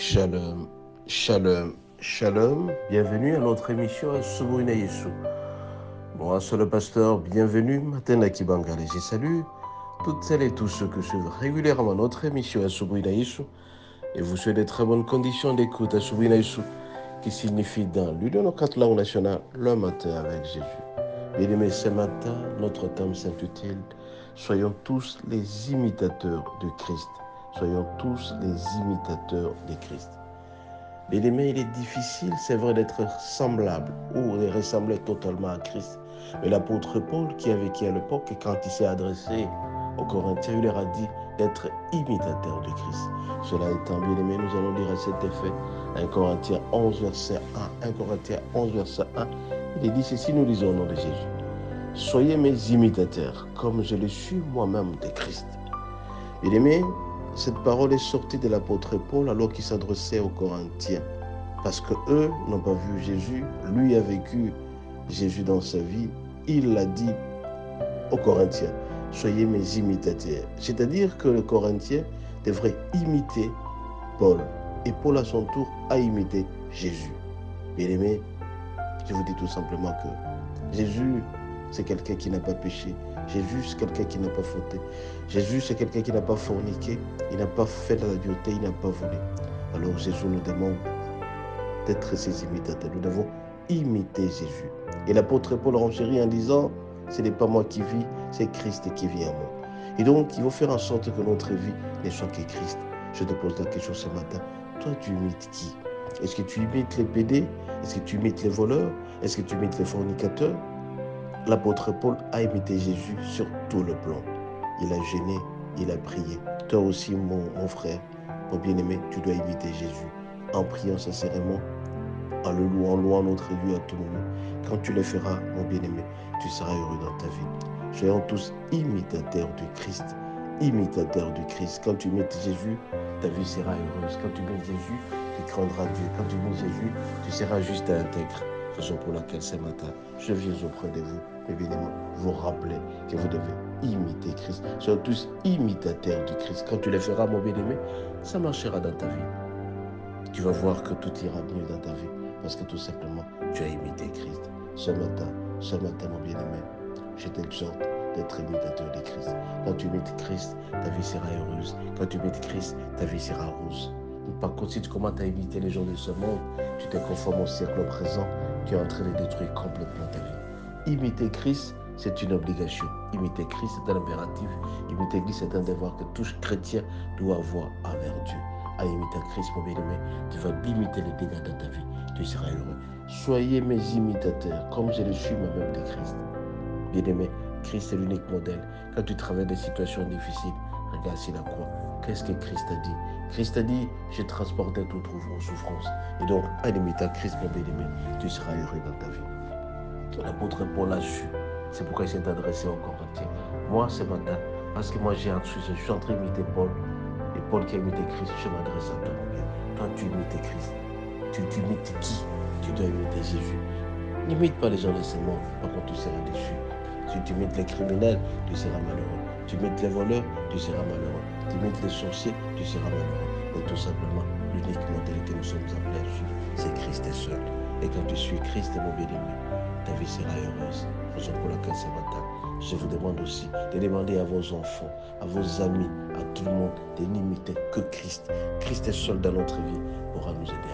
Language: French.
Shalom, shalom, shalom. Bienvenue à notre émission Asubuhi Yesu. Moi, c'est le pasteur. Bienvenue, Matena Kibangale. Je salue toutes celles et tous ceux qui suivent régulièrement notre émission Asubuhi Yesu. Et vous souhaitez de très bonnes conditions d'écoute Asubuhi Yesu, qui signifie dans l'une de nos quatre langues nationales, le matin avec Jésus. Bien-aimés, ce matin, notre thème s'intitule « Soyons tous les imitateurs de Christ ». Soyons tous les imitateurs de Christ. Bien-aimés, il est difficile, c'est vrai, d'être semblable ou de ressembler totalement à Christ. Mais l'apôtre Paul, qui a vécu à l'époque, quand il s'est adressé aux Corinthiens, il leur a dit d'être imitateurs de Christ. Cela étant, bien-aimés, nous allons lire à cet effet 1 Corinthiens 11, verset 1. 1 Corinthiens 11, verset 1. Il est dit ceci, nous lisons au nom de Jésus. Soyez mes imitateurs, comme je le suis moi-même de Christ. Bien-aimés, cette parole est sortie de l'apôtre Paul alors qu'il s'adressait aux Corinthiens. Parce qu'eux n'ont pas vu Jésus, lui a vécu Jésus dans sa vie. Il l'a dit aux Corinthiens, soyez mes imitateurs. C'est-à-dire que les Corinthiens devraient imiter Paul. Et Paul à son tour a imité Jésus. Bien-aimés, je vous dis tout simplement que Jésus, c'est quelqu'un qui n'a pas péché. Jésus, c'est quelqu'un qui n'a pas fauté. Jésus, c'est quelqu'un qui n'a pas forniqué. Il n'a pas fait de la dureté, il n'a pas volé. Alors Jésus nous demande d'être ses imitateurs. Nous devons imiter Jésus. Et l'apôtre Paul renchérit en disant, ce n'est pas moi qui vis, c'est Christ qui vit en moi. Et donc, il faut faire en sorte que notre vie ne soit que Christ. Je te pose la question ce matin. Toi, tu imites qui? Est-ce que tu imites les PD? Est-ce que tu imites les voleurs? Est-ce que tu imites les fornicateurs? L'apôtre Paul a imité Jésus sur tout le plan. Il a jeûné, il a prié. Toi aussi, mon frère, mon bien-aimé, tu dois imiter Jésus en priant sincèrement, en le louant notre Dieu à tout moment. Quand tu le feras, mon bien-aimé, tu seras heureux dans ta vie. Soyons tous imitateurs du Christ. Imitateurs du Christ. Quand tu imites Jésus, ta vie sera heureuse. Quand tu imites Jésus, tu craindras Dieu. Quand tu imites Jésus, tu seras juste et intègre. Raison pour laquelle ce matin, je viens auprès de vous, mes bien-aimés, vous rappeler que vous devez imiter Christ. Soyons tous imitateurs du Christ. Quand tu le feras, mon bien-aimé, ça marchera dans ta vie. Tu vas voir que tout ira mieux dans ta vie parce que tout simplement, tu as imité Christ. Ce matin, mon bien-aimé, je t'exhorte d'être imitateur de Christ. Quand tu imites Christ, ta vie sera heureuse. Quand tu imites Christ, ta vie sera rose. Par contre, si tu commences à imiter les gens de ce monde, tu te conformes au siècle présent, tu es en train de détruire complètement ta vie. Imiter Christ, c'est une obligation. Imiter Christ, c'est un impératif. Imiter Christ, c'est un devoir que tout chrétien doit avoir envers Dieu. À imiter Christ, mon bien-aimé, tu vas limiter les dégâts de ta vie. Tu seras heureux. Soyez mes imitateurs, comme je le suis moi-même de Christ. Bien-aimé, Christ est l'unique modèle. Quand tu traverses des situations difficiles, regarde sur la croix. Qu'est-ce que Christ a dit? Christ a dit, j'ai transporté toute vos souffrances. Et donc, en imitant Christ, mon bien-aimé, tu seras heureux dans ta vie. L'apôtre Paul l'a su. C'est pourquoi il s'est adressé aux Corinthiens. Moi, ce matin, parce que moi, je suis en train d'imiter Paul. Et Paul qui a imité Christ, je m'adresse à toi, mon bien. Toi, tu imites Christ. Tu imites qui? Tu dois imiter Jésus. N'imite pas les gens de ce monde, par contre, tu seras déçu. Si tu imites les criminels, tu seras malheureux. Tu imites les voleurs, tu seras malheureux. Tu imites les sorciers, tu seras malheureux. Mais tout simplement, l'unique modèle que nous sommes appelés à suivre, c'est Christ et seul. Et quand tu suis Christ, mon bien-aimé, ta vie sera heureuse. Raison pour laquelle ce matin, je vous demande aussi de demander à vos enfants, à vos amis, à tout le monde, de n'imiter que Christ. Christ est seul dans notre vie pourra nous aider.